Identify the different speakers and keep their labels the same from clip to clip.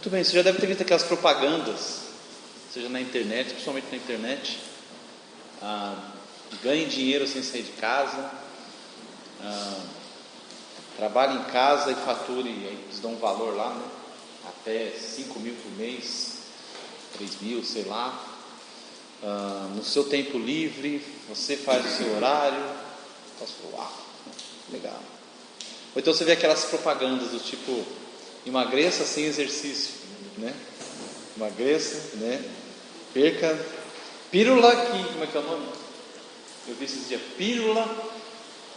Speaker 1: Muito bem, você já deve ter visto aquelas propagandas, seja na internet, principalmente na internet, ganhe dinheiro sem sair de casa, trabalhe em casa e fature, aí eles dão um valor lá, né? Até 5 mil por mês, 3 mil, sei lá. No seu tempo livre, você faz o seu horário. Posso falar, uau, legal. Ou então você vê aquelas propagandas do tipo, emagreça sem exercício, né? Emagreça, né? Perca, pílula que, como é que é o nome? Eu vi esses dias, pílula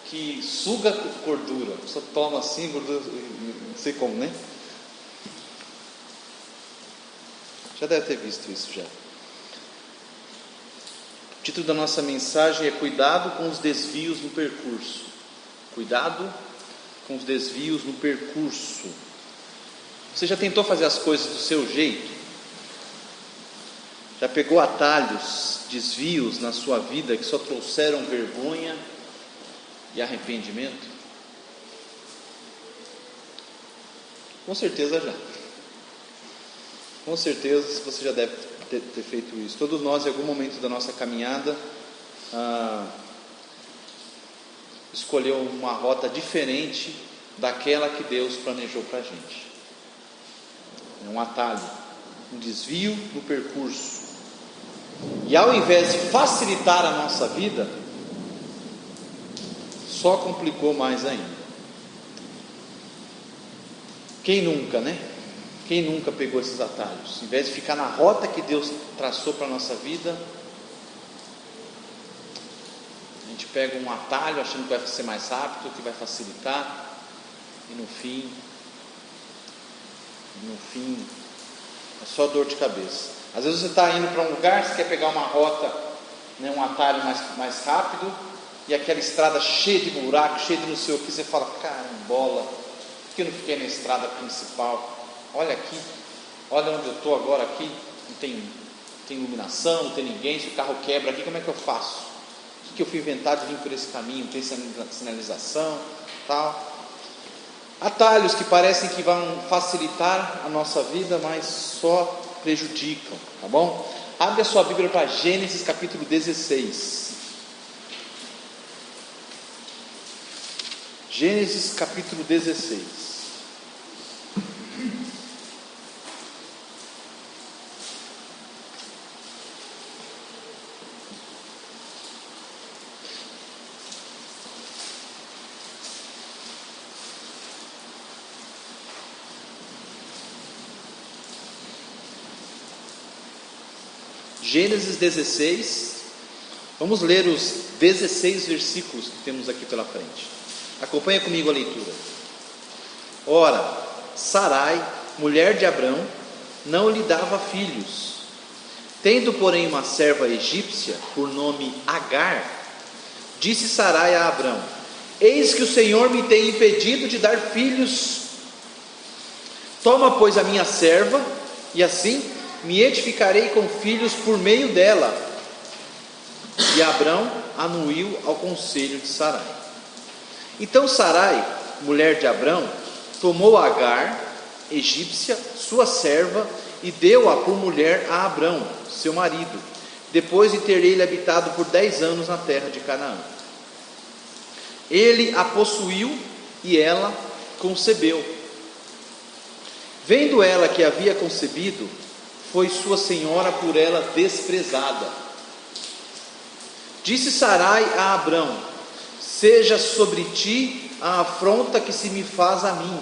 Speaker 1: que suga gordura. A pessoa toma assim, gordura, não sei como, né? Já deve ter visto isso já. O título da nossa mensagem é Cuidado com os desvios no percurso. Cuidado com os desvios no percurso. Você já tentou fazer as coisas do seu jeito? Já pegou atalhos, desvios na sua vida que só trouxeram vergonha e arrependimento? Com certeza já. Com certeza você já deve ter feito isso. Todos nós, em algum momento da nossa caminhada, escolheu uma rota diferente daquela que Deus planejou para a gente. É um atalho, um desvio no percurso. E ao invés de facilitar a nossa vida, só complicou mais ainda. Quem nunca, né? Quem nunca pegou esses atalhos? Em vez de ficar na rota que Deus traçou para a nossa vida, a gente pega um atalho achando que vai ser mais rápido, que vai facilitar, e no fim é só dor de cabeça. Às vezes você está indo para um lugar, você quer pegar uma rota, né, um atalho mais rápido, e aquela estrada cheia de buraco, cheia de não sei o que, você fala, carambola, por que eu não fiquei na estrada principal? Olha aqui, olha onde eu estou agora aqui, não tem iluminação, não tem ninguém, se o carro quebra aqui, como é que eu faço? O que eu fui inventar de vir por esse caminho? Não tem sinalização, tal. Atalhos que parecem que vão facilitar a nossa vida, mas só prejudicam, tá bom? Abre a sua Bíblia para Gênesis capítulo 16. Gênesis capítulo 16. Gênesis 16, vamos ler os 16 versículos que temos aqui pela frente. Acompanha comigo a leitura. Ora, Sarai, mulher de Abrão, não lhe dava filhos. Tendo, porém, uma serva egípcia, por nome Agar, disse Sarai a Abrão: eis que o Senhor me tem impedido de dar filhos. Toma, pois, a minha serva, e assim me edificarei com filhos por meio dela. E Abrão anuiu ao conselho de Sarai. Então Sarai, mulher de Abrão, tomou Agar, egípcia, sua serva, e deu-a por mulher a Abrão, seu marido, depois de ter ele habitado por 10 anos na terra de Canaã. Ele a possuiu e ela concebeu. Vendo ela que havia concebido, foi sua senhora por ela desprezada. Disse Sarai a Abrão: seja sobre ti a afronta que se me faz a mim.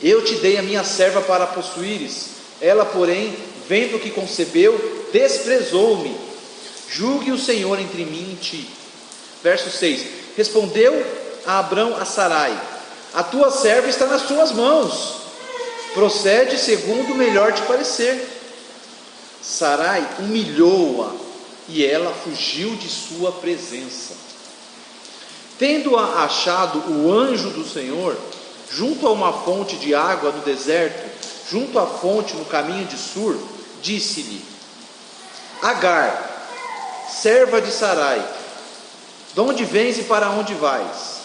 Speaker 1: Eu te dei a minha serva para possuíres. Ela, porém, vendo que concebeu, desprezou-me. Julgue o Senhor entre mim e ti. Verso 6. Respondeu Abrão a Sarai: a tua serva está nas tuas mãos. Procede segundo o melhor te parecer. Sarai humilhou-a, e ela fugiu de sua presença. Tendo-a achado o anjo do Senhor, junto a uma fonte de água no deserto, junto à fonte no caminho de Sur, disse-lhe: Agar, serva de Sarai, de onde vens e para onde vais?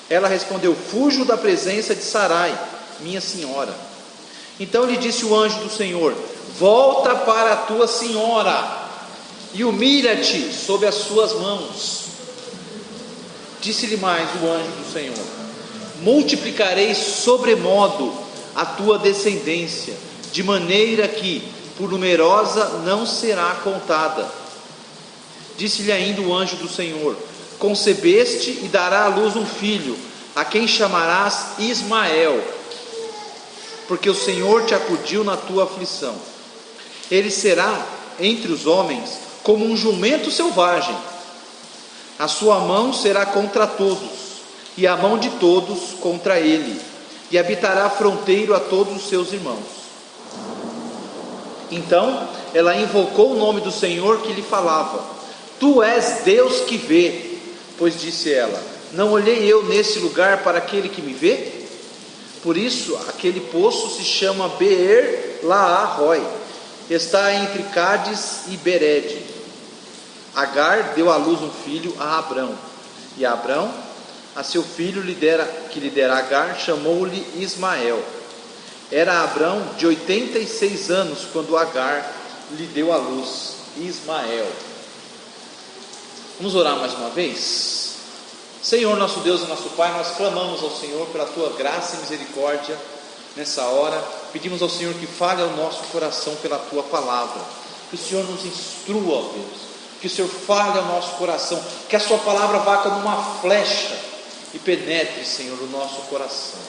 Speaker 1: Ela respondeu: fujo da presença de Sarai, minha senhora. Então lhe disse o anjo do Senhor: volta para a tua senhora e humilha-te sob as suas mãos. Disse-lhe mais o anjo do Senhor: multiplicarei sobremodo a tua descendência, de maneira que por numerosa não será contada. Disse-lhe ainda o anjo do Senhor: concebeste e dará à luz um filho, a quem chamarás Ismael, porque o Senhor te acudiu na tua aflição. Ele será entre os homens como um jumento selvagem, a sua mão será contra todos, e a mão de todos contra ele, e habitará fronteiro a todos os seus irmãos. Então ela invocou o nome do Senhor que lhe falava: tu és Deus que vê. Pois disse ela: não olhei eu nesse lugar para aquele que me vê? Por isso aquele poço se chama Beer Lahai, está entre Cádiz e Berede. Agar deu à luz um filho a Abrão, e Abrão a seu filho que lhe dera Agar chamou-lhe Ismael. Era Abrão de 86 anos quando Agar lhe deu à luz Ismael. Vamos orar mais uma vez? Senhor, nosso Deus e nosso Pai, nós clamamos ao Senhor pela tua graça e misericórdia nessa hora. Pedimos ao Senhor que fale ao nosso coração pela tua palavra, que o Senhor nos instrua, ó Deus, que o Senhor fale ao nosso coração, que a sua palavra vá como uma flecha e penetre, Senhor, o nosso coração.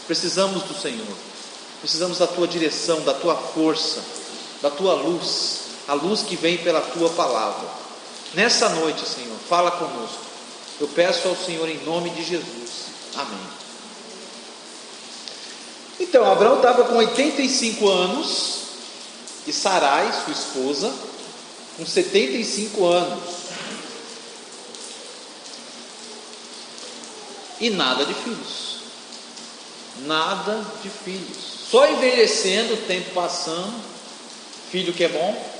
Speaker 1: Precisamos do Senhor, precisamos da tua direção, da tua força, da tua luz, a luz que vem pela tua palavra. Nessa noite, Senhor, fala conosco. Eu peço ao Senhor em nome de Jesus. Amém. Então, Abraão estava com 85 anos e Sarai, sua esposa, com 75 anos. E nada de filhos. Nada de filhos. Só envelhecendo, o tempo passando. Filho que é bom?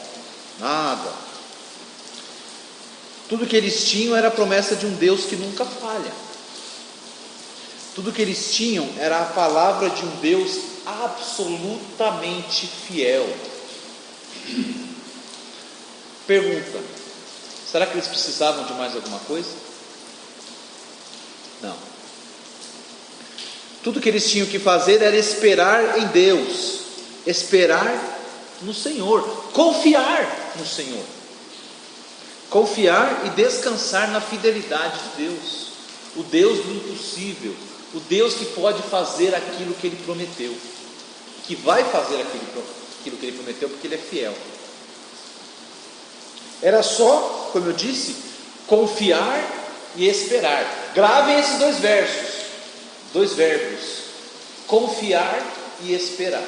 Speaker 1: Nada. Tudo que eles tinham era a promessa de um Deus que nunca falha. Tudo que eles tinham era a palavra de um Deus absolutamente fiel. Pergunta: será que eles precisavam de mais alguma coisa? Não. Tudo que eles tinham que fazer era esperar em Deus, esperar no Senhor, confiar no Senhor. Confiar e descansar na fidelidade de Deus, o Deus do impossível, o Deus que pode fazer aquilo que Ele prometeu, que vai fazer aquilo que Ele prometeu, porque Ele é fiel. Era só, como eu disse, confiar e esperar. Gravem esses dois verbos, confiar e esperar.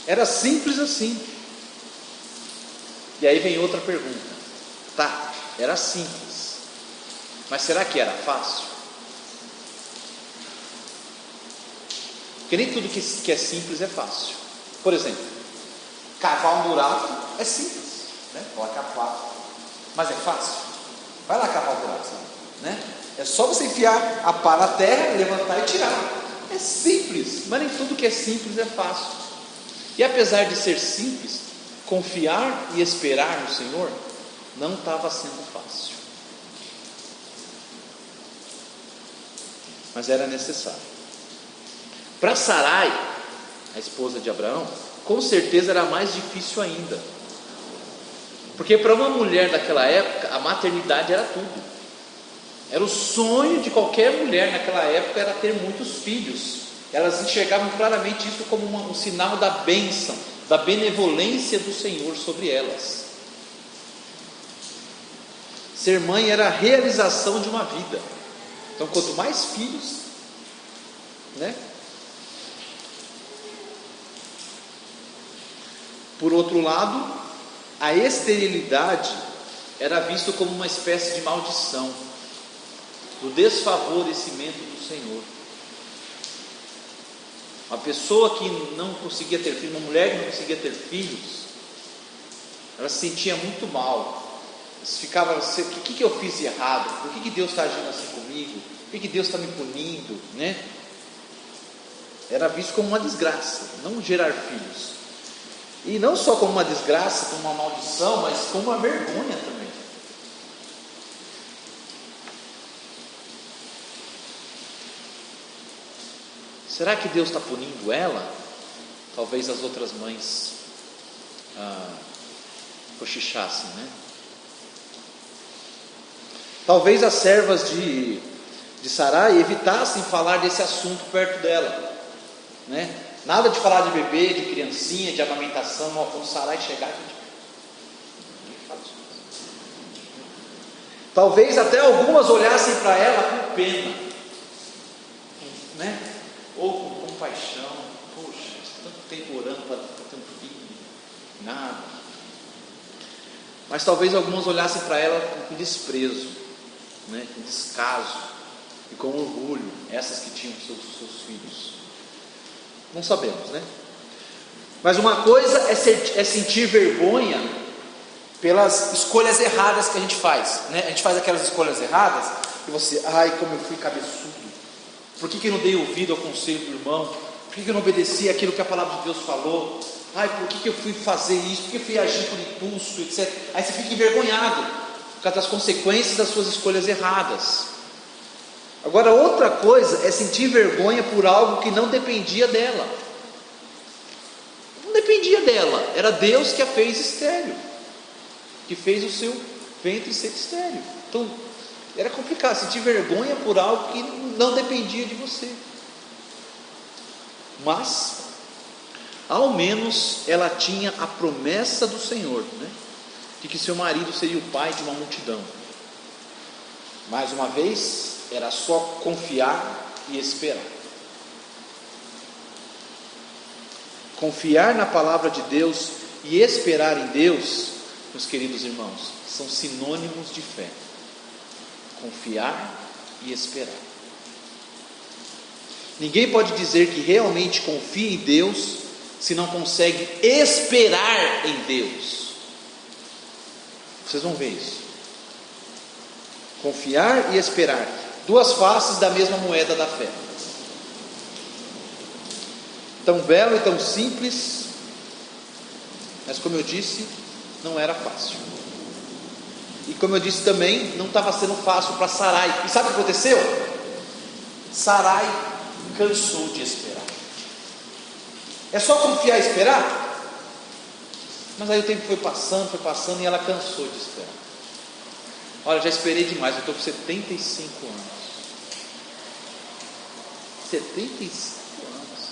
Speaker 1: Era simples assim. E aí vem outra pergunta. Tá, era simples, mas será que era fácil? Porque nem tudo que é simples é fácil. Por exemplo, cavar um buraco é simples, né? Colocar plástico, mas é fácil? Vai lá cavar um buraco, né? É só você enfiar a pá na terra, levantar e tirar. É simples, mas nem tudo que é simples é fácil. E apesar de ser simples, confiar e esperar no Senhor não estava sendo fácil, mas era necessário. Para Sarai, a esposa de Abraão, com certeza era mais difícil ainda, porque para uma mulher daquela época a maternidade era tudo. Era o sonho de qualquer mulher naquela época, era ter muitos filhos. Elas enxergavam claramente isso como um sinal da bênção, da benevolência do Senhor sobre elas. Ser mãe era a realização de uma vida. Então, quanto mais filhos, né? Por outro lado, a esterilidade era visto como uma espécie de maldição, do desfavorecimento do Senhor. Uma pessoa que não conseguia ter filhos, uma mulher que não conseguia ter filhos, ela se sentia muito mal. Ficava, o que eu fiz de errado? Por que Deus está agindo assim comigo? Por que Deus está me punindo, né? era visto como uma desgraça, não gerar filhos. E não só como uma desgraça, como uma maldição, mas como uma vergonha também. Será que Deus está punindo ela? Talvez as outras mães cochichassem, né? Talvez as servas de Sarai evitassem falar desse assunto perto dela, né? Nada de falar de bebê, de criancinha, de amamentação. Quando Sarai chegar, a gente fala isso. Talvez até algumas olhassem para ela com pena, né? Ou com compaixão. Poxa, tanto tempo orando para ter um filho, nada. Mas talvez algumas olhassem para ela com desprezo, né? Com descaso e com orgulho, essas que tinham seus filhos. Não sabemos, né? Mas uma coisa é sentir vergonha pelas escolhas erradas que a gente faz, né? A gente faz aquelas escolhas erradas e você, ai, como eu fui cabeçudo. Por que eu não dei ouvido ao conselho do irmão? Por que eu não obedeci aquilo que a palavra de Deus falou? Ai, por que eu fui fazer isso? Por que eu fui agir por impulso, etc. Aí você fica envergonhado por causa das consequências das suas escolhas erradas. Agora, outra coisa é sentir vergonha por algo que não dependia dela. Não dependia dela, era Deus que a fez estéril, que fez o seu ventre ser estéril. Então, era complicado, sentir vergonha por algo que não dependia de você. Mas, ao menos, ela tinha a promessa do Senhor, né? De que seu marido seria o pai de uma multidão. Mais uma vez, era só confiar e esperar. Confiar na palavra de Deus e esperar em Deus, meus queridos irmãos, são sinônimos de fé. Confiar e esperar. Ninguém pode dizer que realmente confia em Deus se não consegue esperar em Deus. Vocês vão ver isso. Confiar e esperar, duas faces da mesma moeda da fé. Tão belo e tão simples, mas como eu disse, não era fácil. E como eu disse também, não estava sendo fácil para Sarai. E sabe o que aconteceu? Sarai cansou de esperar. É só confiar e esperar? Mas aí o tempo foi passando e ela cansou de esperar. Olha, já esperei demais, eu estou com 75 anos. 75 anos.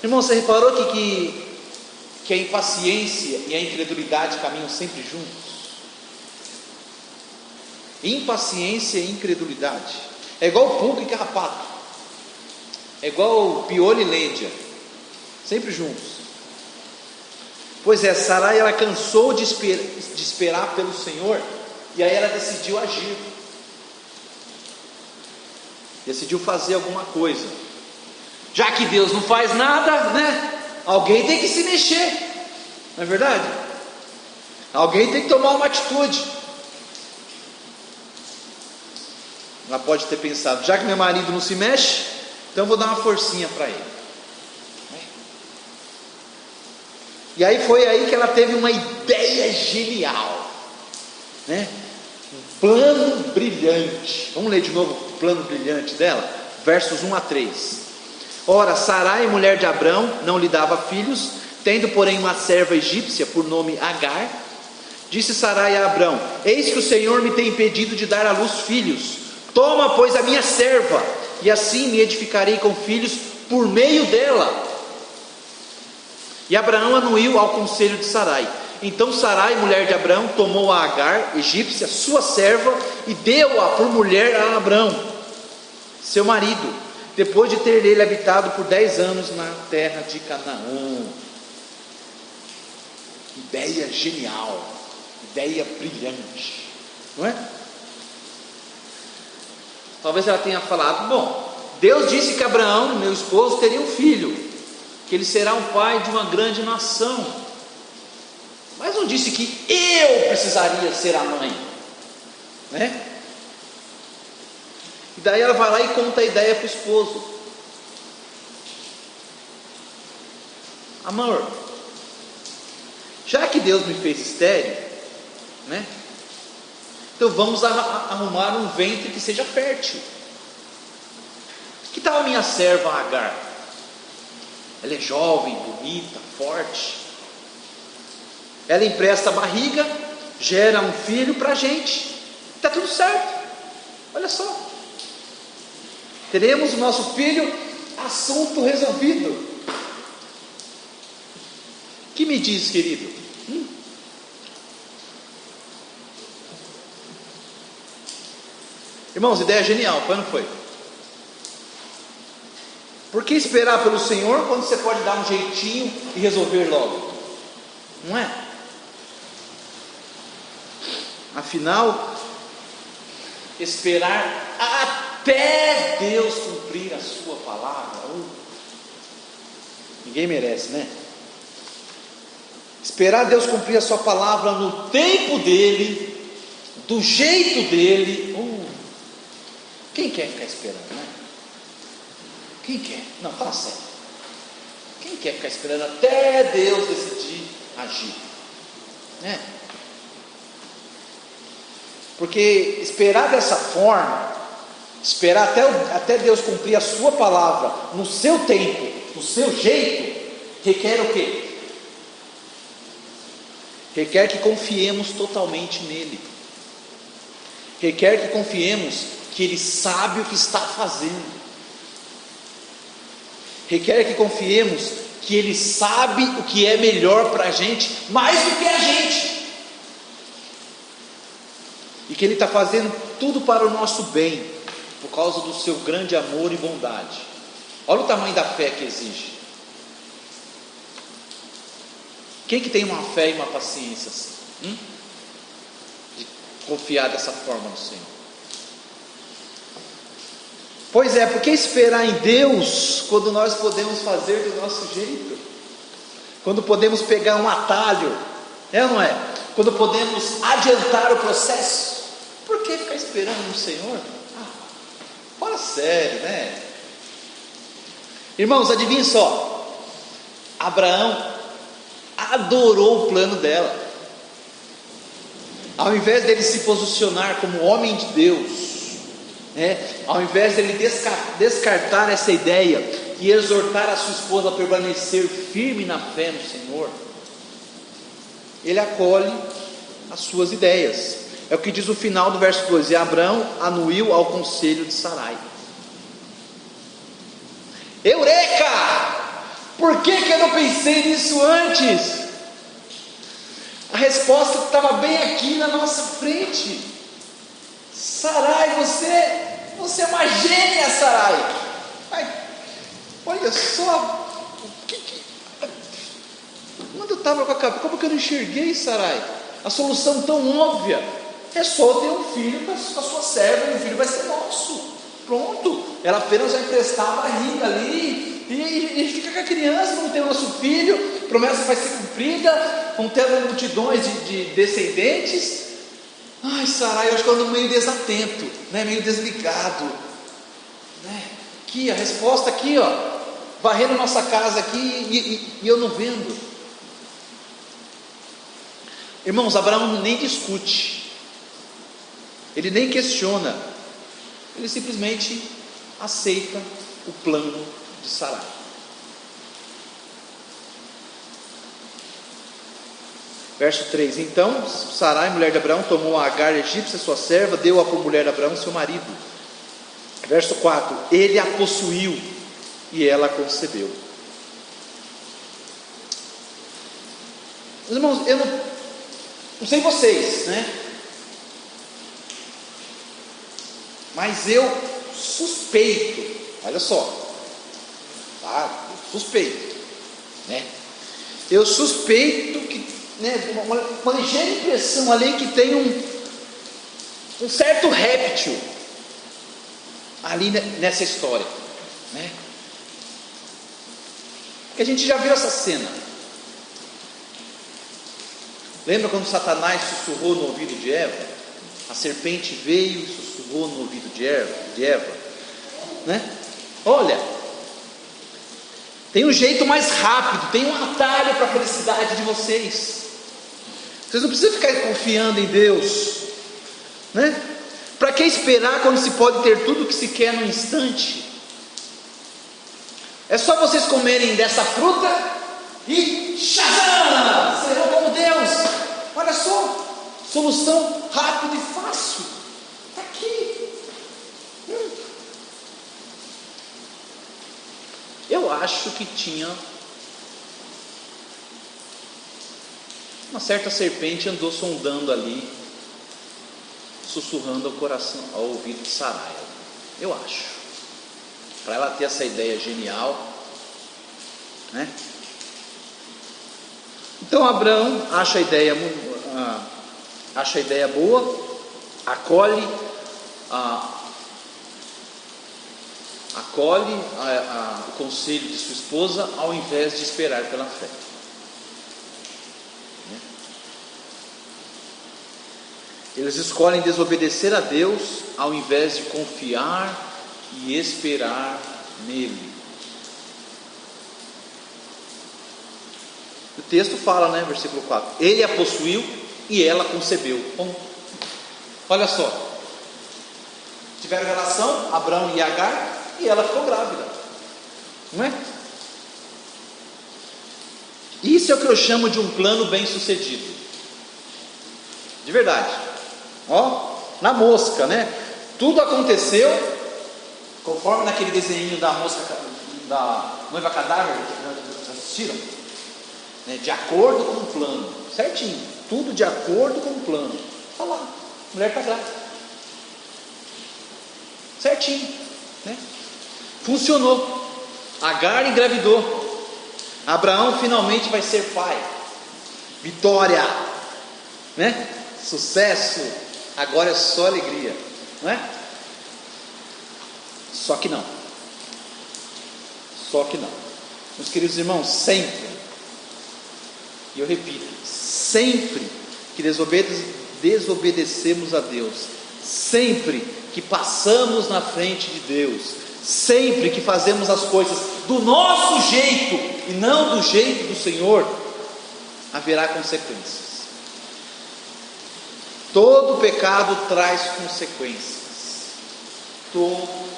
Speaker 1: Irmão, você reparou que a impaciência e a incredulidade caminham sempre juntos? Impaciência e incredulidade. É igual pulga e carrapato. É igual piolho e lêndia. Sempre juntos. Pois é, Sarai, ela cansou de esperar pelo Senhor, e aí ela decidiu agir. Decidiu fazer alguma coisa. Já que Deus não faz nada, né? Alguém tem que se mexer. Não é verdade? Alguém tem que tomar uma atitude. Ela pode ter pensado, já que meu marido não se mexe, então eu vou dar uma forcinha para ele. E aí foi aí que ela teve uma ideia genial, né? Um plano brilhante. Vamos ler de novo o plano brilhante dela? Versos 1 a 3. Ora, Sarai, mulher de Abrão, não lhe dava filhos, tendo porém uma serva egípcia por nome Agar. Disse Sarai a Abrão: eis que o Senhor me tem impedido de dar à luz filhos. Toma, pois, a minha serva, e assim me edificarei com filhos por meio dela. E Abraão anuiu ao conselho de Sarai. Então Sarai, mulher de Abrão, tomou a Agar, egípcia, sua serva, e deu-a por mulher a Abrão, seu marido, depois de ter ele habitado por 10 anos na terra de Canaã. Ideia genial, ideia brilhante, não é? Talvez ela tenha falado, bom, Deus disse que Abraão, meu esposo, teria um filho, que ele será um pai de uma grande nação, mas não disse que eu precisaria ser a mãe, né? E daí ela vai lá e conta a ideia para o esposo. Amor, já que Deus me fez estéril, né? Então vamos arrumar um ventre que seja fértil. Que tal a minha serva Agar? Ela é jovem, bonita, forte. Ela empresta a barriga, gera um filho para a gente. Está tudo certo. Olha só. Teremos o nosso filho, assunto resolvido. Que me diz, querido? Irmãos, ideia genial, foi ou não foi? Por que esperar pelo Senhor quando você pode dar um jeitinho e resolver logo? Não é? Afinal, esperar até Deus cumprir a sua palavra, ninguém merece, né? Esperar Deus cumprir a sua palavra no tempo dele, do jeito dele. Quem quer ficar esperando, né? Quem quer? Não, fala sério. Quem quer ficar esperando até Deus decidir agir? Né? Porque esperar dessa forma, esperar até Deus cumprir a sua palavra no seu tempo, no seu jeito, requer o quê? Requer que confiemos totalmente nele. Requer que confiemos que ele sabe o que está fazendo. Requer que confiemos que ele sabe o que é melhor para a gente, mais do que a gente. E que ele está fazendo tudo para o nosso bem, por causa do seu grande amor e bondade. Olha o tamanho da fé que exige. Quem que tem uma fé e uma paciência assim? De confiar dessa forma no Senhor? Pois é, por que esperar em Deus quando nós podemos fazer do nosso jeito? Quando podemos pegar um atalho, é ou não é? Quando podemos adiantar o processo? Por que ficar esperando no Senhor? Fala sério, né? Irmãos, adivinha só, Abraão adorou o plano dela. Ao invés dele se posicionar como homem de Deus, ao invés dele descartar essa ideia e exortar a sua esposa a permanecer firme na fé no Senhor, ele acolhe as suas ideias. É o que diz o final do verso 2: e Abraão anuiu ao conselho de Sarai. Eureka! Por que eu não pensei nisso antes? A resposta estava bem aqui na nossa frente. Sarai, você é uma gênia, Sarai. Olha só, quando eu estava com a cabeça, como que eu não enxerguei, Sarai? A solução tão óbvia é só ter um filho com a sua serva, e o filho vai ser nosso. Pronto, ela apenas vai emprestar a barriga ali, e fica com a criança, vamos ter o nosso filho, a promessa vai ser cumprida, vamos ter multidões de descendentes. Ai, Sarai, eu acho que eu ando meio desatento, né? Meio desligado, né? Aqui, a resposta aqui, ó, varrendo nossa casa aqui, e eu não vendo. Irmãos, Abraão nem discute, ele nem questiona, ele simplesmente aceita o plano de Sarai. Verso 3: então Sarai, mulher de Abraão, tomou a Agar egípcia, sua serva, deu-a por mulher de Abraão, seu marido. Verso 4: ele a possuiu e ela concebeu. Meus irmãos, eu não sei vocês, né? Mas eu suspeito, olha só, tá? Suspeito, né? Eu suspeito que, né, uma ligeira impressão ali que tem um certo réptil ali nessa história, né? Porque a gente já viu essa cena. Lembra quando Satanás sussurrou no ouvido de Eva? A serpente veio e sussurrou no ouvido de Eva, né? Olha, tem um jeito mais rápido, tem um atalho para a felicidade de vocês. Vocês não precisam ficar confiando em Deus, né? Para que esperar quando se pode ter tudo o que se quer num instante? É só vocês comerem dessa fruta e Shazam! Serão como Deus. Olha só, solução rápida e fácil. Está aqui. Eu acho que tinha uma certa serpente andou sondando ali, sussurrando ao coração, ao ouvido de Sarai. Eu acho, para ela ter essa ideia genial, né? Então Abraão acha a ideia boa, acolhe o conselho de sua esposa, ao invés de esperar pela fé. Eles escolhem desobedecer a Deus ao invés de confiar e esperar nele. O texto fala, né, versículo 4: ele a possuiu e ela concebeu. Ponto. Olha só, tiveram relação, Abraão e Agar, e ela ficou grávida, não é? Isso é o que eu chamo de um plano bem sucedido, de verdade. Ó, na mosca, né? Tudo aconteceu conforme naquele desenho da mosca, da noiva cadáver, já assistiram? Né? De acordo com o plano, certinho, tudo de acordo com o plano. Olha lá, a mulher está grávida, certinho, né? Funcionou. Agar engravidou. Abraão finalmente vai ser pai. Vitória, né? Sucesso. Agora é só alegria, não é? Só que não. Meus queridos irmãos, sempre, e eu repito, sempre que desobedecemos a Deus, sempre que passamos na frente de Deus, sempre que fazemos as coisas do nosso jeito e não do jeito do Senhor, haverá consequências. Todo pecado traz consequências. Todo.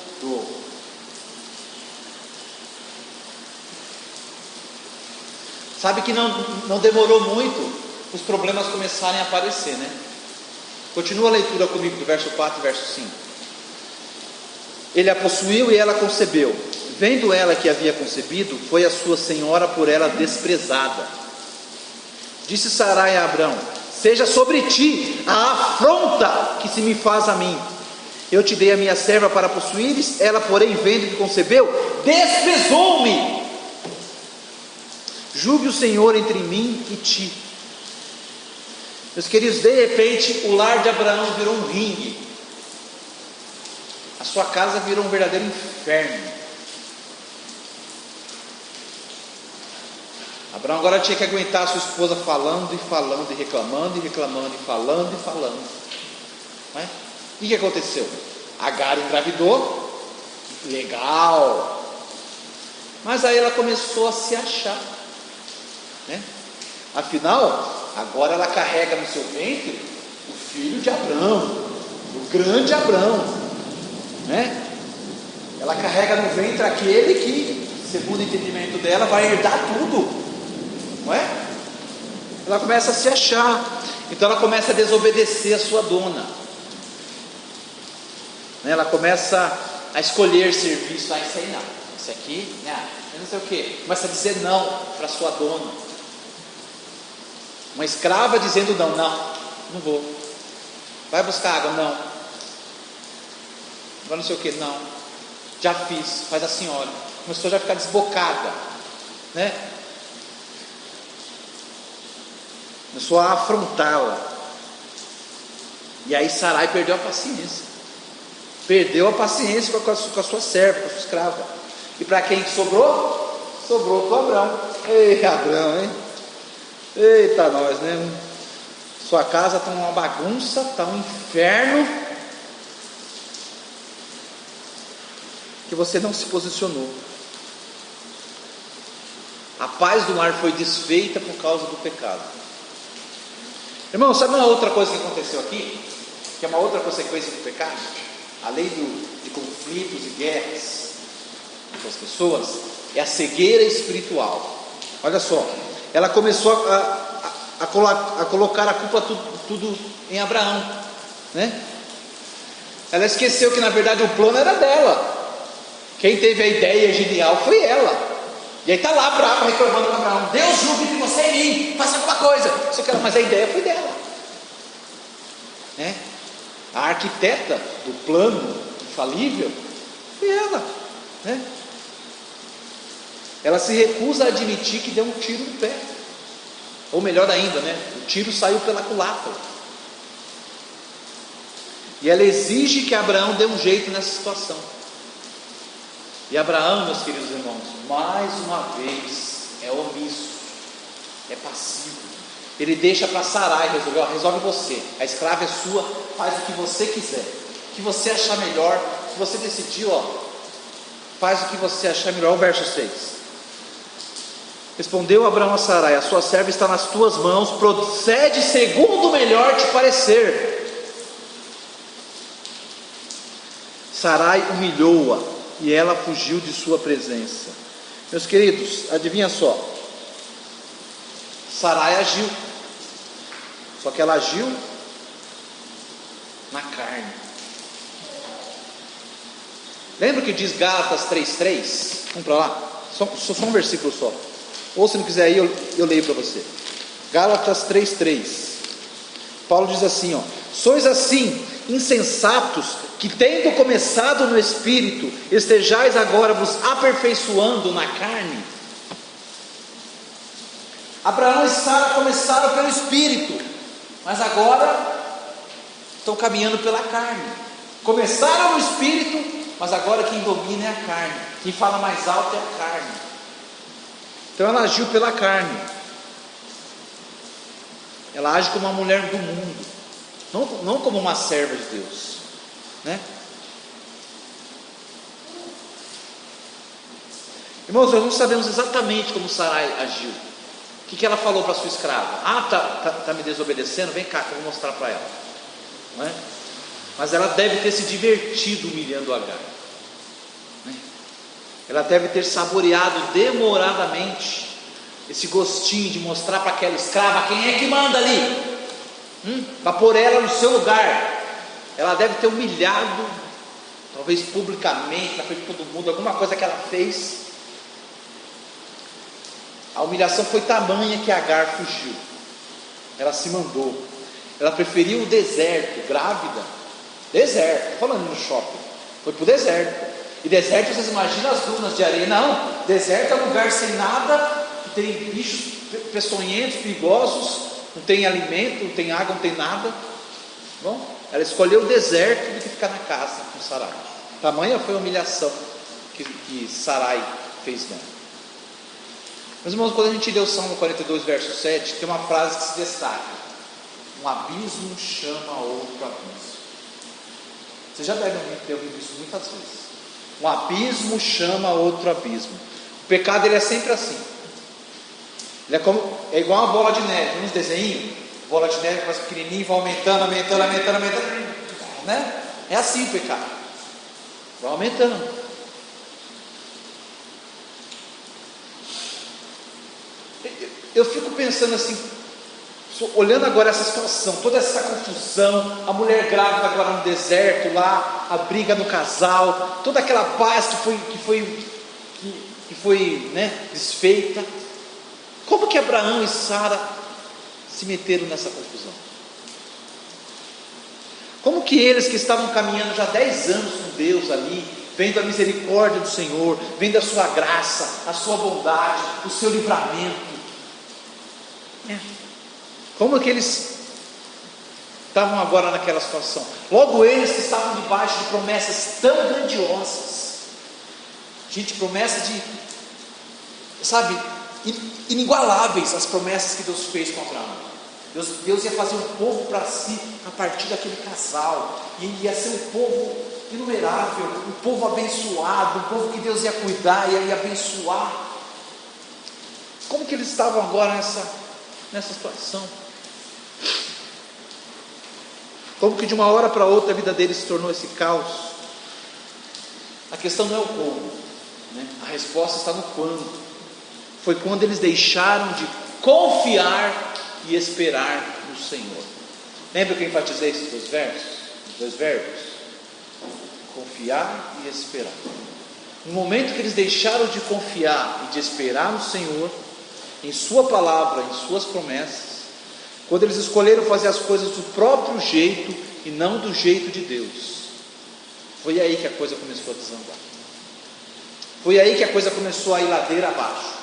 Speaker 1: Sabe que não demorou muito os problemas começarem a aparecer, né? Continua a leitura comigo do verso 4 e verso 5. Ele a possuiu e ela concebeu. Vendo ela que havia concebido, foi a sua senhora por ela desprezada. Disse Sarai a Abrão: seja sobre ti a afronta que se me faz a mim. Eu te dei a minha serva para possuíres, ela porém vendo que concebeu, desprezou-me. Julgue o Senhor entre mim e ti. Meus queridos, de repente o lar de Abraão virou um ringue. A sua casa virou um verdadeiro inferno. Abraão agora tinha que aguentar a sua esposa falando e falando e reclamando e reclamando e falando e falando, não é? E o que aconteceu? Agar engravidou, legal, mas aí ela começou a se achar, né? Afinal, agora ela carrega no seu ventre o filho de Abraão, o grande Abraão, né? Ela carrega no ventre aquele que, segundo o entendimento dela, vai herdar tudo, não é? Ela começa a se achar, então ela começa a desobedecer a sua dona, né? Ela começa a escolher serviço, isso aí não, isso aqui, não sei o que, começa a dizer não para sua dona, uma escrava dizendo não vou, vai buscar água, não, vai não sei o que, não, já fiz, faz a senhora, começou já a ficar desbocada, né? Começou a afrontá-la. E aí Sarai perdeu a paciência com a sua serva, com a sua escrava. E para quem sobrou? Sobrou para Abraão. Ei, Abraão, hein? Eita nós, né? Sua casa está uma bagunça, está um inferno, que você não se posicionou. A paz do lar foi desfeita por causa do pecado. Irmão, sabe uma outra coisa que aconteceu aqui? Que é uma outra consequência do pecado? Além de conflitos e guerras com as pessoas, é a cegueira espiritual. Olha só, ela começou a colocar a culpa tudo em Abraão, né? Ela esqueceu que na verdade o plano era dela. Quem teve a ideia genial foi ela. E aí está lá brava reclamando com Abraão: Deus julgue entre você e mim, faça alguma coisa. Mas a ideia foi dela, né? A arquiteta do plano infalível foi ela, né? Ela se recusa a admitir que deu um tiro no pé, ou melhor ainda, né? O tiro saiu pela culatra. E ela exige que Abraão dê um jeito nessa situação. E Abraão, meus queridos irmãos, mais uma vez é omisso, é passivo. Ele deixa para Sarai resolver: resolve você, a escrava é sua, faz o que você quiser, o que você achar melhor. Se você decidir, faz o que você achar melhor. O verso 6: respondeu Abraão a Sarai: a sua serva está nas tuas mãos, procede segundo o melhor te parecer. Sarai humilhou-a e ela fugiu de sua presença. Meus queridos, adivinha só, Sarai agiu, só que ela agiu na carne. Lembra que diz Gálatas 3:3? Vamos para lá, só um versículo só, ou se não quiser aí eu leio para você. Gálatas 3:3, Paulo diz assim: sois assim insensatos, que tendo começado no Espírito, estejais agora vos aperfeiçoando na carne. Abraão e Sara começaram pelo Espírito, mas agora estão caminhando pela carne. Começaram no Espírito, mas agora quem domina é a carne, quem fala mais alto é a carne. Então ela agiu pela carne, ela age como uma mulher do mundo, não como uma serva de Deus, né? Irmãos, nós não sabemos exatamente como Sarai agiu. O que ela falou para sua escrava? Tá me desobedecendo? Vem cá que eu vou mostrar para ela, não é? Mas ela deve ter se divertido humilhando Agar, né? Ela deve ter saboreado demoradamente esse gostinho de mostrar para aquela escrava quem é que manda ali, para pôr ela no seu lugar. Ela deve ter humilhado, talvez publicamente, na frente de todo mundo, alguma coisa que ela fez. A humilhação foi tamanha que Agar fugiu, ela se mandou, ela preferiu o deserto, grávida. Deserto, falando no shopping, foi para o deserto. E deserto, vocês imaginam as dunas de areia? Não, deserto é um lugar sem nada, que tem bichos peçonhentos, perigosos, não tem alimento, não tem água, não tem nada. Bom, ela escolheu o deserto do que ficar na casa com Sarai. Tamanha foi a humilhação que Sarai fez dela. Meus irmãos, quando a gente lê o Salmo 42, verso 7, tem uma frase que se destaca: um abismo chama outro abismo. Você já deve ter ouvido isso muitas vezes. Um abismo chama outro abismo. O pecado, ele é sempre assim. Ele é igual uma bola de neve. Uns desenhos, bola de neve mais pequenininho, vai aumentando, né? É assim o pecado, vai aumentando. Eu fico pensando assim, olhando agora essa situação, toda essa confusão, a mulher grávida agora no deserto lá, a briga no casal, toda aquela paz que foi, né, desfeita. Como que Abraão e Sara se meteram nessa confusão? Como que eles, que estavam caminhando já 10 anos com Deus ali, vendo a misericórdia do Senhor, vendo a sua graça, a sua bondade, o seu livramento, como que eles estavam agora naquela situação? Logo eles que estavam debaixo de promessas tão grandiosas, gente, promessas de, sabe, inigualáveis, as promessas que Deus fez com Abraão. Deus ia fazer um povo para si a partir daquele casal, e ia ser um povo inumerável, um povo abençoado, um povo que Deus ia cuidar, ia abençoar. Como que eles estavam agora nessa situação? Como que de uma hora para outra a vida deles se tornou esse caos? A questão não é o como, né? A resposta está no quando. Foi quando eles deixaram de confiar e esperar no Senhor. Lembra que eu enfatizei esses dois versos? Os dois verbos? Confiar e esperar. No momento que eles deixaram de confiar e de esperar no Senhor, em sua palavra, em suas promessas, quando eles escolheram fazer as coisas do próprio jeito e não do jeito de Deus, foi aí que a coisa começou a desandar. Foi aí que a coisa começou a ir ladeira abaixo.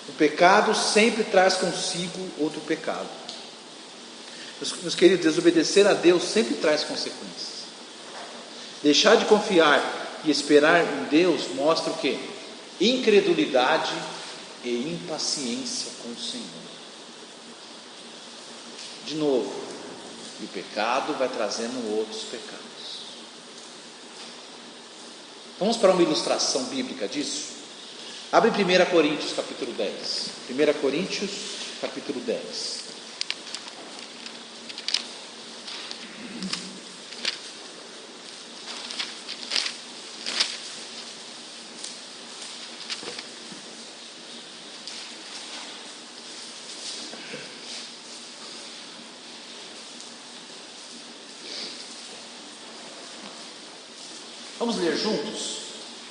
Speaker 1: O pecado sempre traz consigo outro pecado. Meus queridos, desobedecer a Deus sempre traz consequências. Deixar de confiar e esperar em Deus mostra o quê? Incredulidade e impaciência com o Senhor. De novo, e o pecado vai trazendo outros pecados. Vamos para uma ilustração bíblica disso? Abre 1 Coríntios capítulo 10. 1 Coríntios capítulo 10. Vamos ler juntos?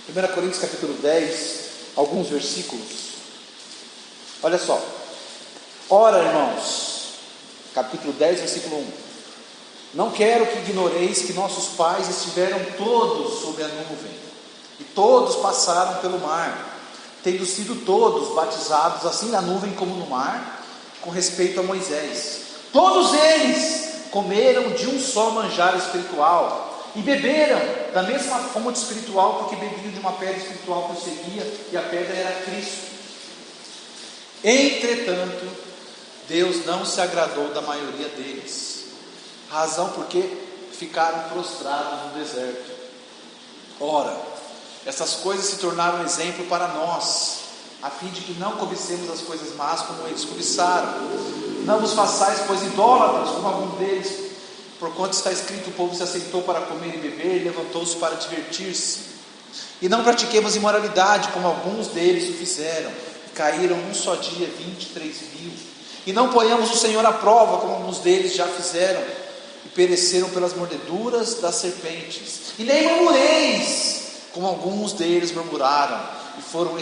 Speaker 1: 1 Coríntios capítulo 10, alguns versículos. Olha só. Ora, irmãos, capítulo 10, versículo 1. Não quero que ignoreis que nossos pais estiveram todos sob a nuvem, e todos passaram pelo mar, tendo sido todos batizados, assim na nuvem como no mar, com respeito a Moisés. Todos eles comeram de um só manjar espiritual, e beberam da mesma fonte espiritual, porque bebiam de uma pedra espiritual que os seguia, e a pedra era Cristo. Entretanto, Deus não se agradou da maioria deles, razão porque ficaram prostrados no deserto. Ora, essas coisas se tornaram exemplo para nós, a fim de que não cobicemos as coisas más como eles cobiçaram. Não vos façais, pois, idólatras, como algum deles, porquanto está escrito: o povo se assentou para comer e beber, e levantou-se para divertir-se. E não pratiquemos imoralidade, como alguns deles o fizeram, e caíram num só dia 23.000. E não ponhamos o Senhor à prova, como alguns deles já fizeram, e pereceram pelas mordeduras das serpentes. E nem murmureis, como alguns deles murmuraram, e foram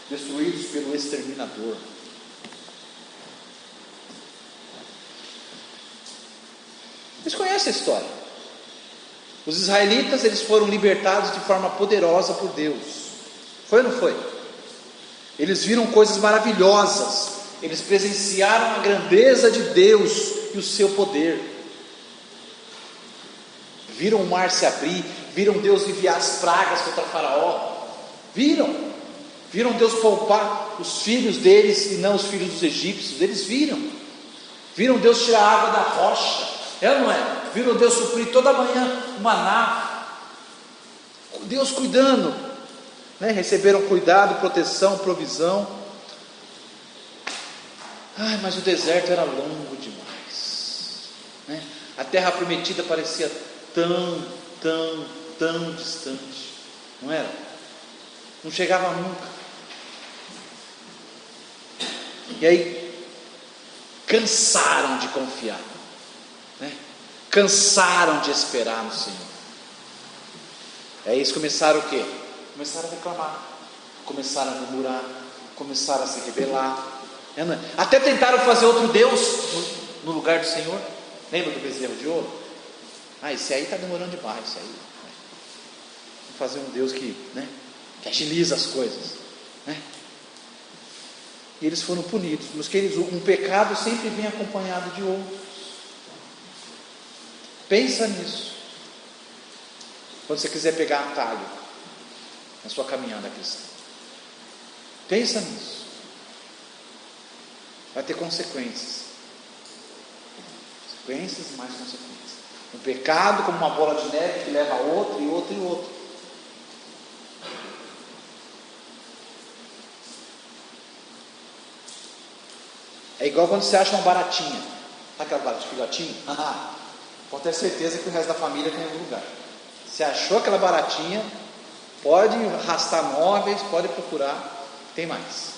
Speaker 1: destruídos pelo exterminador. Vocês conhecem a história? Os israelitas, eles foram libertados de forma poderosa por Deus. Foi ou não foi? Eles viram coisas maravilhosas. Eles presenciaram a grandeza de Deus e o seu poder. Viram o mar se abrir. Viram Deus enviar as pragas contra Faraó. Viram Deus poupar os filhos deles e não os filhos dos egípcios. Eles viram Deus tirar a água da rocha. É ou não é? Viram Deus suprir toda manhã o maná. Deus cuidando, né? Receberam cuidado, proteção, provisão. Mas o deserto era longo demais, né? A terra prometida parecia tão distante, não era? Não chegava nunca. E aí cansaram de confiar, né? Cansaram de esperar no Senhor. Aí eles começaram o quê? Começaram a reclamar, começaram a murmurar, começaram a se rebelar, até tentaram fazer outro Deus no lugar do Senhor. Lembra do bezerro de ouro? Esse aí está demorando demais. Vamos fazer um Deus que agiliza as coisas, né? E eles foram punidos. Meus queridos, um pecado sempre vem acompanhado de outros. Pensa nisso. Quando você quiser pegar atalho na sua caminhada cristã, Pensa nisso. Vai ter consequências. Consequências e mais consequências. Um pecado como uma bola de neve que leva a outro e outro e outro. É igual quando você acha uma baratinha. Sabe aquela baratinha de filhotinho? Pode ter certeza que o resto da família tem em algum lugar. Você achou aquela baratinha, pode arrastar móveis, pode procurar, tem mais.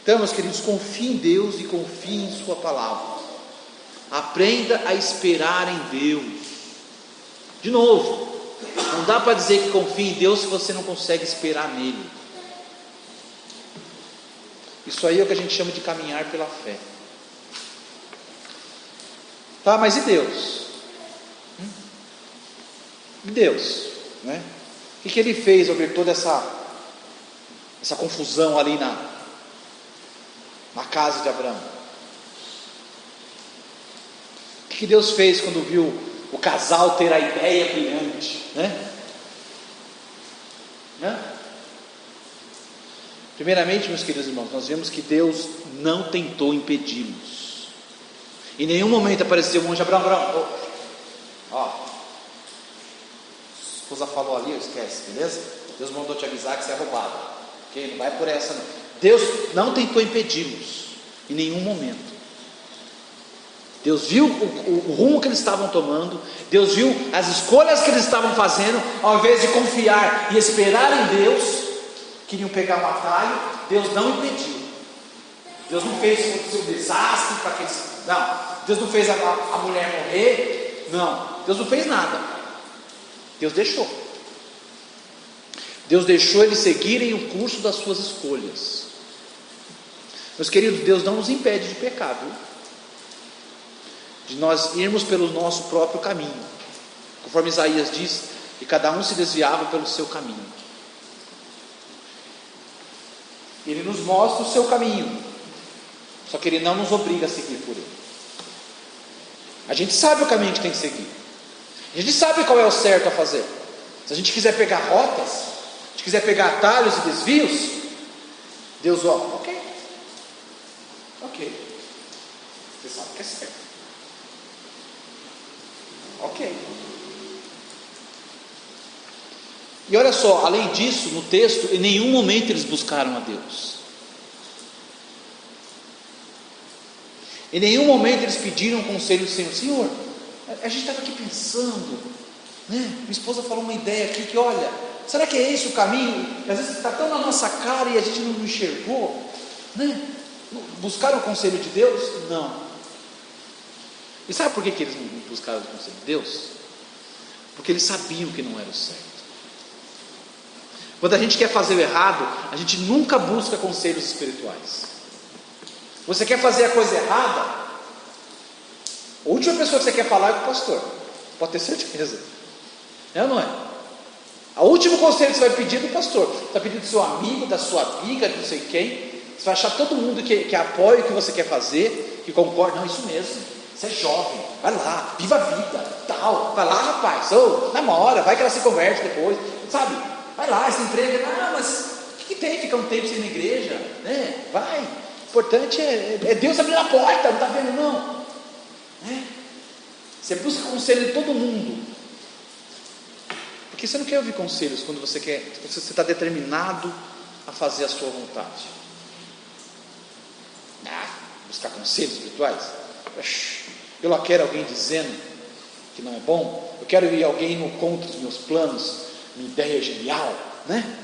Speaker 1: Então, meus queridos, confie em Deus e confie em sua palavra. Aprenda a esperar em Deus. De novo, não dá para dizer que confie em Deus se você não consegue esperar nele. Isso aí é o que a gente chama de caminhar pela fé. Tá, mas e Deus? E Deus, né? O que ele fez ao ver toda essa confusão ali na casa de Abraão? O que Deus fez quando viu o casal ter a ideia brilhante, né? Primeiramente, meus queridos irmãos, nós vemos que Deus não tentou impedi-los. Em nenhum momento apareceu um anjo: Abraão, ó, a esposa falou ali, esquece, beleza? Deus mandou te avisar que você é roubado, ok? Não vai por essa não. Deus não tentou impedi-los em nenhum momento. Deus viu o rumo que eles estavam tomando, Deus viu as escolhas que eles estavam fazendo. Ao invés de confiar e esperar em Deus, queriam pegar um atalho. Deus não impediu. Deus não fez o seu desastre para que eles... Não, Deus não fez a mulher morrer. Não, Deus não fez nada. Deus deixou. Deus deixou eles seguirem o curso das suas escolhas. Meus queridos, Deus não nos impede de pecar, viu? De nós irmos pelo nosso próprio caminho. Conforme Isaías diz, que cada um se desviava pelo seu caminho. Ele nos mostra o seu caminho, só que Ele não nos obriga a seguir por ele. A gente sabe o caminho que tem que seguir, a gente sabe qual é o certo a fazer. Se a gente quiser pegar rotas, se a gente quiser pegar atalhos e desvios, Deus, ok, você sabe que é certo, ok. E olha só, além disso, no texto, em nenhum momento eles buscaram a Deus. Em nenhum momento eles pediram conselho do Senhor. Senhor, a gente estava aqui pensando, né? Minha esposa falou uma ideia aqui que, olha, será que é esse o caminho? Às vezes está tão na nossa cara e a gente não enxergou, né? Buscaram o conselho de Deus? Não. E sabe por que eles não buscaram o conselho de Deus? Porque eles sabiam que não era o certo. Quando a gente quer fazer o errado, a gente nunca busca conselhos espirituais. Você quer fazer a coisa errada, a última pessoa que você quer falar é com o pastor, pode ter certeza. É ou não é? O último conselho que você vai pedir é do pastor. Você vai pedir do seu amigo, da sua amiga, de não sei quem. Você vai achar todo mundo que apoia o que você quer fazer, que concorda. Não, isso mesmo, você é jovem, vai lá, viva a vida, tal. Vai lá, rapaz, namora, vai que ela se converte depois, sabe? Vai lá, esse emprego, mas o que tem? Ficar um tempo sem ir na igreja, né? Vai, o importante é Deus abrir a porta, não está vendo não? Você busca conselho de todo mundo, porque você não quer ouvir conselhos quando você está determinado a fazer a sua vontade. Buscar conselhos espirituais? Eu não quero alguém dizendo que não é bom, eu quero ir alguém no contra dos meus planos, minha ideia genial, né?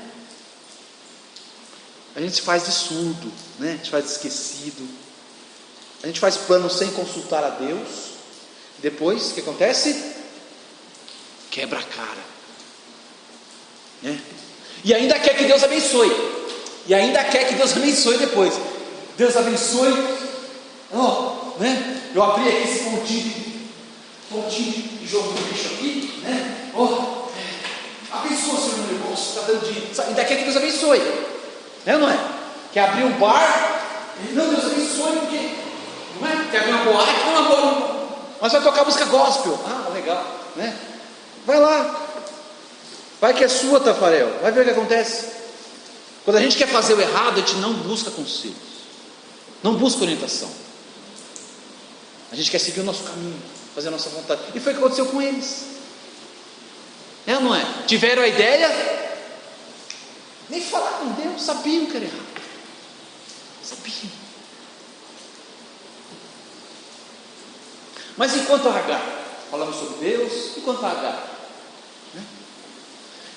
Speaker 1: A gente se faz de surdo, né? A gente faz de esquecido, a gente faz planos sem consultar a Deus. Depois, o que acontece? Quebra a cara, né? E ainda quer que Deus abençoe, depois. Deus abençoe, né? Eu abri aqui esse pontinho de jogo do bicho aqui, né? Abençoa, Senhor, meu negócio, está dando dinheiro. Ainda quer que Deus abençoe, é ou não é? Quer abrir um bar? Não, Deus abençoe, porque não é? Quer abrir uma boate? Não, mas vai tocar música gospel. Legal, né? Vai lá, vai que é sua, Tafarel, vai ver o que acontece. Quando a gente quer fazer o errado, a gente não busca conselhos, não busca orientação. A gente quer seguir o nosso caminho, fazer a nossa vontade. E foi o que aconteceu com eles. É ou não é? Tiveram a ideia, nem falar com Deus, sabiam que era errado. Sabiam. Mas enquanto a Agar, falamos sobre Deus, enquanto a Agar, né?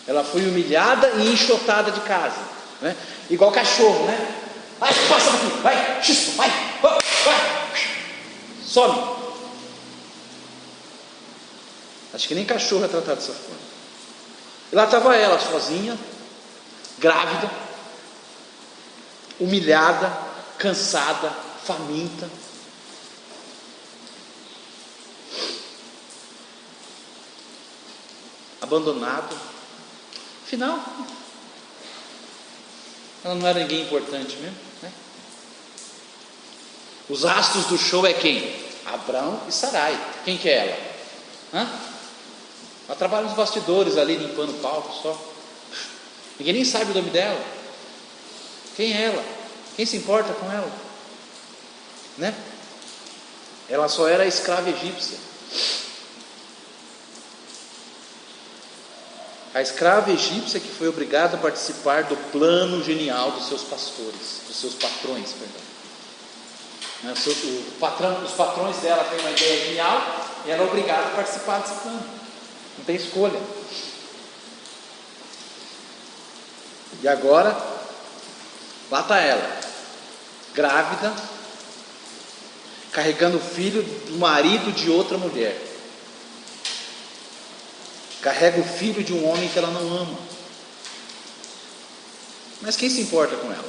Speaker 1: Ela foi humilhada e enxotada de casa, né? Igual cachorro, né? Vai, passa daqui, vai, xispa, vai, some. Acho que nem cachorro é tratado dessa forma. E lá estava ela sozinha, grávida, humilhada, cansada, faminta. Abandonado. Afinal, ela não era ninguém importante mesmo, né? Os astros do show é quem? Abrão e Sarai. Quem que é ela? Ela trabalha nos bastidores ali, limpando o palco só. Ninguém nem sabe o nome dela. Quem é ela? Quem se importa com ela? Né? Ela só era escrava egípcia. A escrava egípcia que foi obrigada a participar do plano genial dos seus pastores, dos seus patrões, perdão. Os patrões dela têm uma ideia genial e ela é obrigada a participar desse plano. Não tem escolha. E agora, lá está ela, grávida, carregando o filho do marido de outra mulher. Carrega o filho de um homem que ela não ama. Mas quem se importa com ela?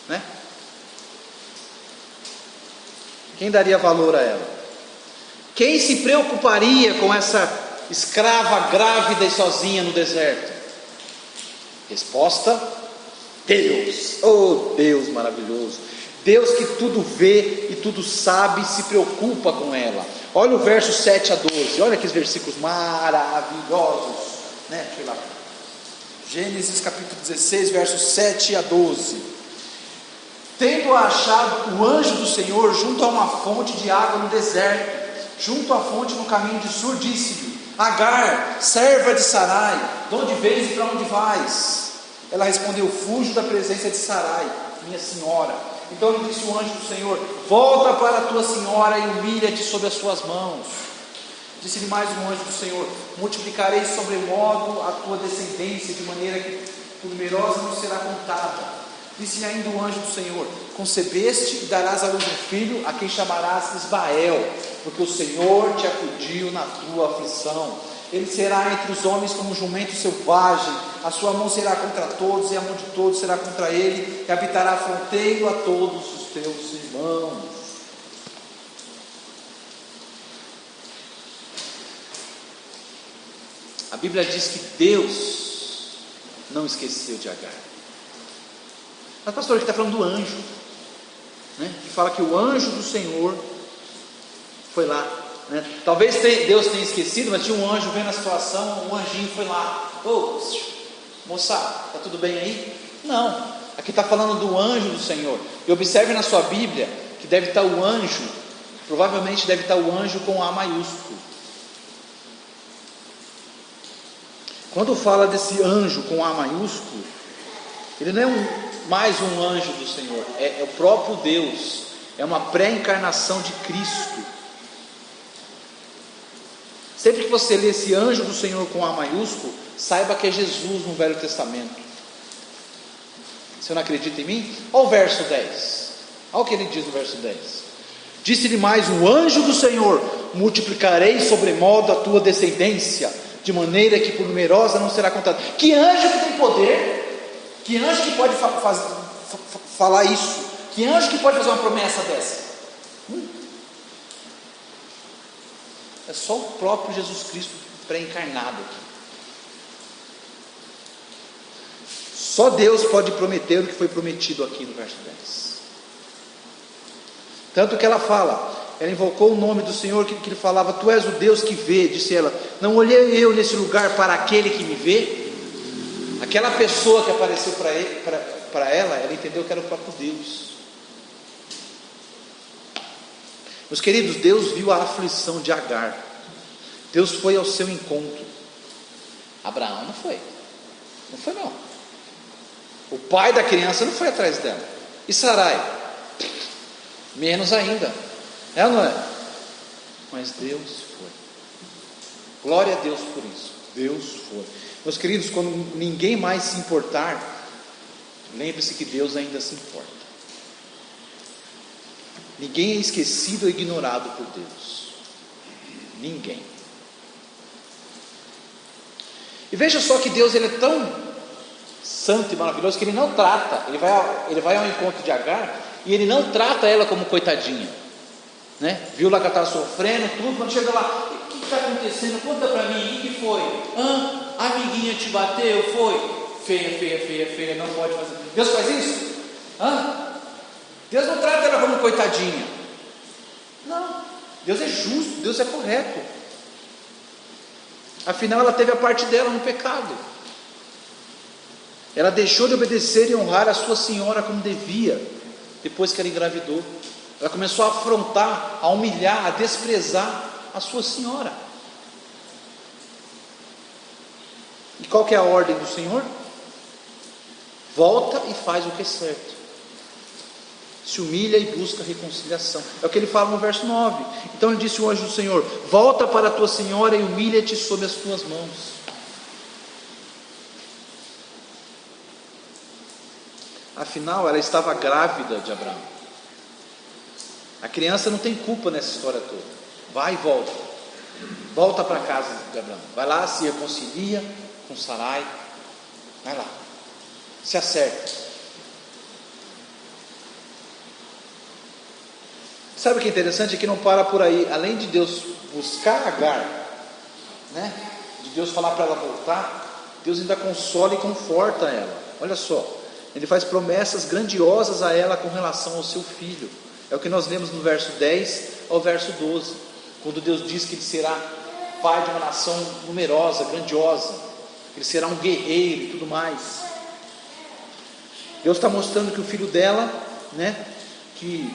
Speaker 1: Né? Quem daria valor a ela? Quem se preocuparia com essa escrava grávida e sozinha no deserto? Resposta: Deus. Oh, Deus maravilhoso. Deus que tudo vê e tudo sabe, se preocupa com ela. Olha o verso 7 a 12. Olha aqueles versículos maravilhosos, né? Deixa eu ir lá. Gênesis capítulo 16, versos 7 a 12. Tendo achado o anjo do Senhor junto a uma fonte de água no deserto, junto à fonte no caminho de Sur, disse-lhe: Agar, serva de Sarai, de onde vens e para onde vais? Ela respondeu: fujo da presença de Sarai, minha senhora. Então lhe disse o anjo do Senhor: volta para a tua senhora e humilha-te sob as suas mãos. Disse-lhe mais um anjo do Senhor: multiplicarei sobremodo a tua descendência, de maneira que numerosa não será contada. Disse-lhe ainda o anjo do Senhor: concebeste e darás à luz um filho, a quem chamarás Isbael, porque o Senhor te acudiu na tua aflição. Ele será entre os homens como um jumento selvagem, a sua mão será contra todos, e a mão de todos será contra ele, e habitará fronteiro a todos os teus irmãos. A Bíblia diz que Deus não esqueceu de Agar. Mas pastor, aqui está falando do anjo, né? Que fala que o anjo do Senhor foi lá, né? Talvez Deus tenha esquecido, mas tinha um anjo vendo a situação, um anjinho foi lá: ô, moça, está tudo bem aí? Não, aqui está falando do anjo do Senhor. E observe na sua Bíblia que deve estar o anjo, provavelmente deve estar o anjo com A maiúsculo. Quando fala desse anjo com A maiúsculo, ele não é mais um anjo do Senhor, é o próprio Deus, é uma pré-encarnação de Cristo. Sempre que você lê esse anjo do Senhor com A maiúsculo, saiba que é Jesus no Velho Testamento. Você não acredita em mim? Olha o verso 10, olha o que ele diz no verso 10: disse-lhe mais o anjo do Senhor: multiplicarei sobremodo a tua descendência, de maneira que por numerosa não será contada. Que anjo que tem poder? Que anjo que pode falar isso? Que anjo que pode fazer uma promessa dessa? É só o próprio Jesus Cristo pré-encarnado aqui. Só Deus pode prometer o que foi prometido aqui no verso 10. Tanto que ela fala, ela invocou o nome do Senhor, que ele falava: tu és o Deus que vê. Disse ela: não olhei eu nesse lugar para aquele que me vê? Aquela pessoa que apareceu para ela entendeu que era o próprio Deus. Meus queridos, Deus viu a aflição de Agar. Deus foi ao seu encontro. Abraão não foi. Não foi não. O pai da criança não foi atrás dela. E Sarai? Menos ainda. É ou não é? Mas Deus foi. Glória a Deus por isso. Deus foi. Meus queridos, quando ninguém mais se importar, lembre-se que Deus ainda se importa. Ninguém é esquecido ou ignorado por Deus. Ninguém. E veja só que Deus, ele é tão santo e maravilhoso que ele não trata, ele vai ao encontro de Agar e ele não trata ela como coitadinha, né? Viu lá que ela estava sofrendo, tudo. Quando chega lá, o que está acontecendo? Conta para mim, o que foi? A amiguinha te bateu? Foi? Feia, não pode fazer. Deus faz isso? Deus não trata ela como coitadinha. Não, Deus é justo, Deus é correto. Afinal, ela teve a parte dela no pecado. Ela deixou de obedecer e honrar a sua senhora como devia, depois que ela engravidou. Ela começou a afrontar, a humilhar, a desprezar a sua senhora. E qual que é a ordem do Senhor? Volta e faz o que é certo. Se humilha e busca reconciliação. É o que ele fala no verso 9. Então ele disse o anjo do Senhor: volta para a tua senhora e humilha-te sob as tuas mãos. Afinal, ela estava grávida de Abraão. A criança não tem culpa nessa história toda. Vai e volta. Volta para a casa de Abraão. Vai lá, se reconcilia com Sarai. Vai lá. Se acerta. Sabe o que é interessante? É que não para por aí. Além de Deus buscar Agar, né? De Deus falar para ela voltar, Deus ainda consola e conforta ela. Olha só, Ele faz promessas grandiosas a ela com relação ao seu filho. É o que nós lemos no verso 10 ao verso 12, quando Deus diz que ele será pai de uma nação numerosa, grandiosa, ele será um guerreiro e tudo mais. Deus está mostrando que o filho dela, né, que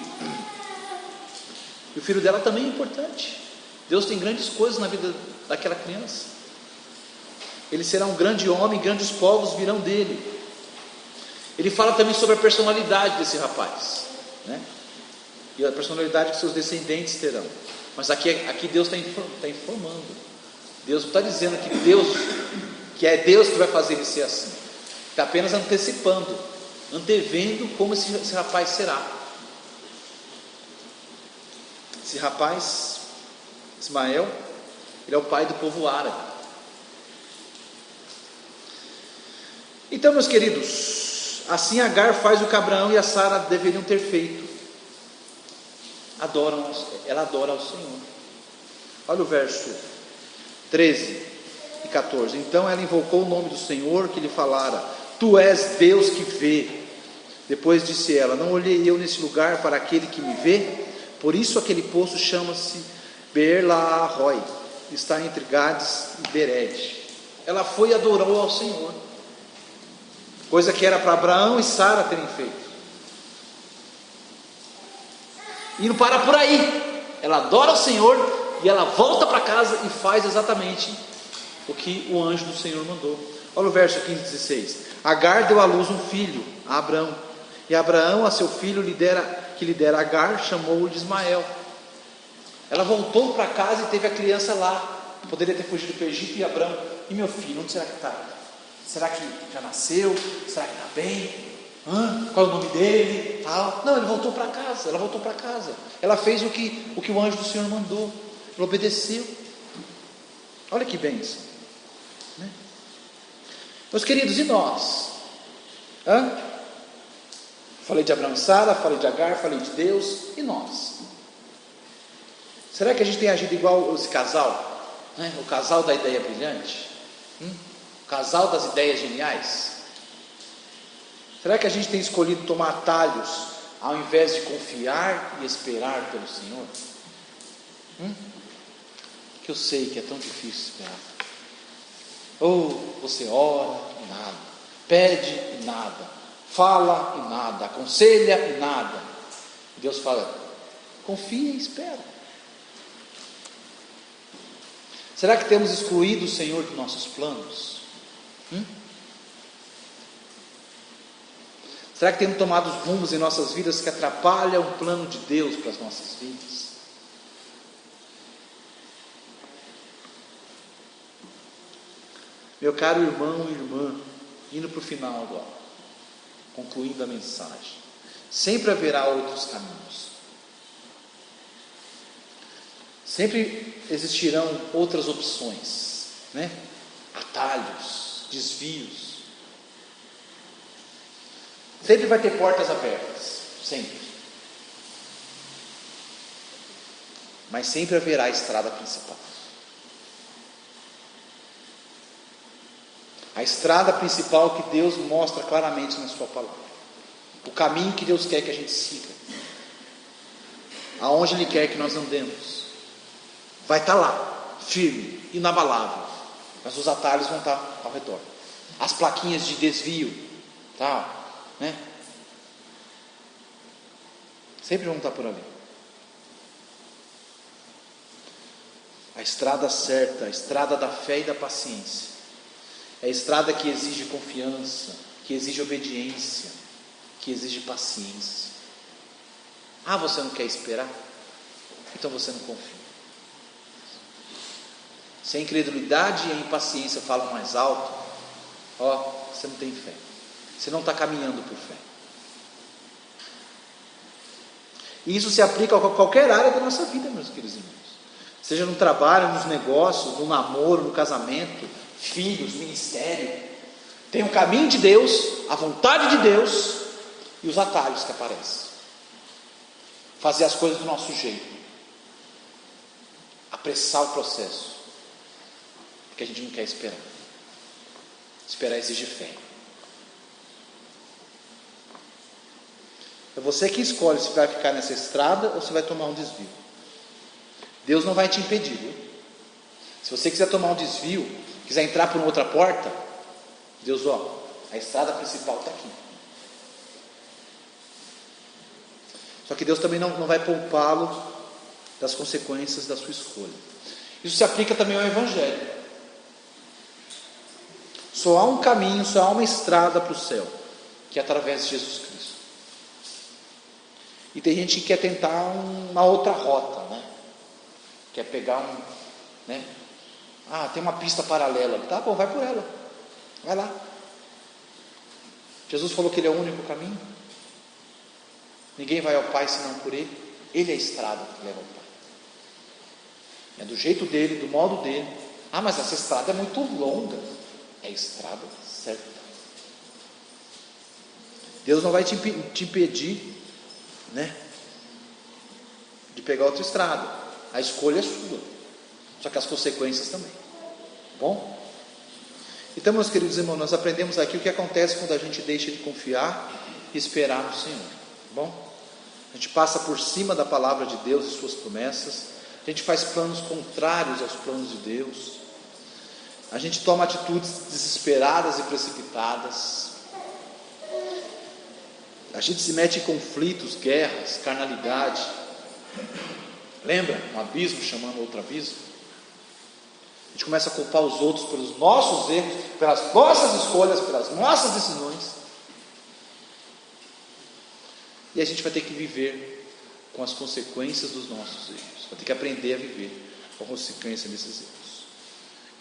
Speaker 1: o filho dela também é importante. Deus tem grandes coisas na vida daquela criança. Ele será um grande homem, grandes povos virão dele. Ele fala também sobre a personalidade desse rapaz, né? E a personalidade que seus descendentes terão. Mas aqui Deus está informando. Deus não está dizendo que é Deus que vai fazer ele ser assim. Está apenas antecipando, antevendo como esse rapaz será. Esse rapaz, Ismael, ele é o pai do povo árabe. Então, meus queridos, assim Agar faz o que Abraão e a Sara deveriam ter feito. Ela adora ao Senhor. Olha o verso 13 e 14. Então ela invocou o nome do Senhor que lhe falara: Tu és Deus que vê. Depois disse ela: Não olhei eu nesse lugar para aquele que me vê? Por isso aquele poço chama-se Beer-Lahai, está entre Gades e Bered. Ela foi e adorou ao Senhor, coisa que era para Abraão e Sara terem feito. E não para por aí. Ela adora ao Senhor e ela volta para casa e faz exatamente o que o anjo do Senhor mandou. Olha o verso 15 e 16. Agar deu à luz um filho, a Abraão, e Abraão a seu filho que lhe dera Agar, chamou-o de Ismael. Ela voltou para casa e teve a criança lá. Poderia ter fugido para o Egito. E Abraão: e meu filho, onde será que está? Será que já nasceu? Será que está bem? Qual é o nome dele? Não, ele voltou para casa. Ela voltou para casa. Ela fez o que o anjo do Senhor mandou. Ela obedeceu. Olha que bênção, né? Meus queridos, e nós? Falei de Abraão e Sara, falei de Agar, falei de Deus. E nós? Será que a gente tem agido igual esse casal, né? O casal da ideia brilhante? O casal das ideias geniais? Será que a gente tem escolhido tomar atalhos ao invés de confiar e esperar pelo Senhor? Que eu sei que é tão difícil esperar. Ou você ora, nada. pede e nada, fala e nada, aconselha e nada. E Deus fala: confia e espera. Será que temos excluído o Senhor dos nossos planos? Será que temos tomado rumos em nossas vidas que atrapalham o plano de Deus para as nossas vidas? Meu caro irmão e irmã, indo para o final agora, concluindo a mensagem, sempre haverá outros caminhos, sempre existirão outras opções, né? Atalhos, desvios, sempre vai ter portas abertas, sempre, mas sempre haverá a estrada principal. A estrada principal que Deus mostra claramente na sua palavra. O caminho que Deus quer que a gente siga. Aonde Ele quer que nós andemos. Vai estar lá, firme, inabalável. Mas os atalhos vão estar ao redor. As plaquinhas de desvio, tal, né? Sempre vão estar por ali. A estrada certa, a estrada da fé e da paciência. É a estrada que exige confiança, que exige obediência, que exige paciência. Ah, você não quer esperar? Então você não confia. Se a incredulidade e a impaciência falam mais alto, você não tem fé. Você não está caminhando por fé. E isso se aplica a qualquer área da nossa vida, meus queridos irmãos. Seja no trabalho, nos negócios, no namoro, no casamento, filhos, ministério. Tem o caminho de Deus, a vontade de Deus e os atalhos que aparecem. Fazer as coisas do nosso jeito, apressar o processo, porque a gente não quer esperar. Esperar exige fé. É você que escolhe se vai ficar nessa estrada ou se vai tomar um desvio. Deus não vai te impedir, viu? Se você quiser tomar um desvio, quiser entrar por uma outra porta, Deus, a estrada principal está aqui. Só que Deus também não vai poupá-lo das consequências da sua escolha. Isso se aplica também ao Evangelho. Só há um caminho, só há uma estrada para o céu, que é através de Jesus Cristo. E tem gente que quer tentar uma outra rota, né? Quer pegar tem uma pista paralela. Tá bom, vai por ela. Vai lá. Jesus falou que Ele é o único caminho. Ninguém vai ao Pai senão por Ele. Ele é a estrada que leva ao Pai. É do jeito dele, do modo dele. Mas essa estrada é muito longa. É a estrada certa. Deus não vai te impedir, de pegar outra estrada. A escolha é sua. Só que as consequências também. Bom? Então, meus queridos irmãos, nós aprendemos aqui o que acontece quando a gente deixa de confiar e esperar no Senhor. Bom? A gente passa por cima da palavra de Deus e suas promessas. A gente faz planos contrários aos planos de Deus. A gente toma atitudes desesperadas e precipitadas. A gente se mete em conflitos, guerras, carnalidade. Lembra? Um abismo chamando outro abismo. A gente começa a culpar os outros pelos nossos erros, pelas nossas escolhas, pelas nossas decisões. E a gente vai ter que viver com as consequências dos nossos erros. Vai ter que aprender a viver com a consequência desses erros.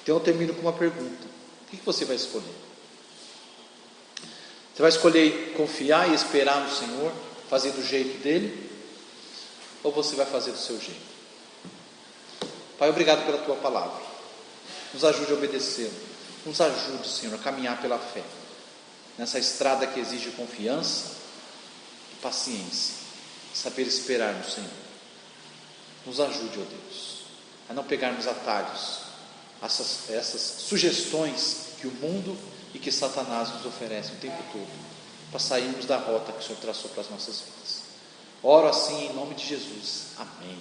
Speaker 1: Então eu termino com uma pergunta: o que você vai escolher? Você vai escolher confiar e esperar no Senhor, fazer do jeito dele? Ou você vai fazer do seu jeito? Pai, obrigado pela tua palavra. Nos ajude a obedecê-la. Nos ajude, Senhor, a caminhar pela fé, nessa estrada que exige confiança e paciência, saber esperar no Senhor. Nos ajude, ó Deus, a não pegarmos atalhos, essas sugestões que o mundo e que Satanás nos oferece o tempo todo, para sairmos da rota que o Senhor traçou para as nossas vidas. Oro assim em nome de Jesus. Amém.